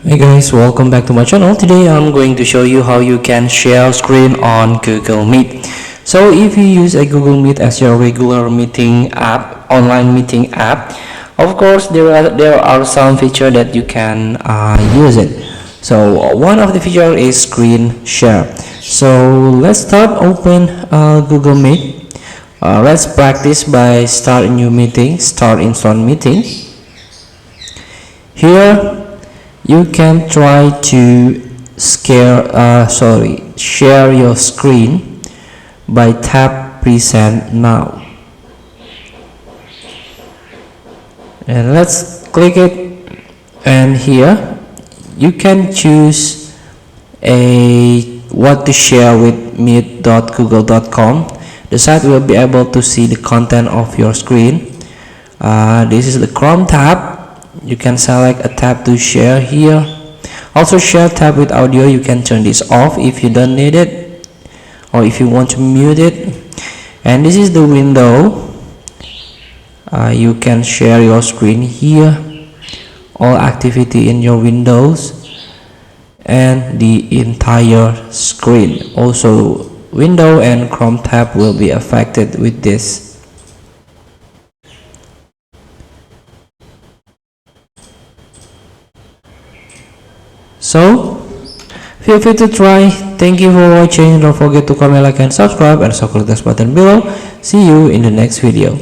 Hey guys, welcome back to my channel. Today I'm going to show you how you can share screen on Google Meet. So if you use a Google Meet as your regular meeting app, online meeting app, of course there are some features that you can use it. So one of the feature is screen share. So let's open Google Meet. Let's practice by start a new meeting, start instant meeting. Here you can try to share your screen by tap present now, and let's click it, and here you can choose what to share with meet.google.com. The site will be able to see the content of your screen. This is the Chrome tab. You can select a tab to share here. Also, share tab with audio, you can turn this off if you don't need it or if you want to mute it. And this is the window. You can share your screen here, all activity in your windows and the entire screen. Also, window and Chrome tab will be affected with this. So feel free to try. Thank you for watching. Don't forget to comment, like and subscribe, and click this button below. See you in the next video.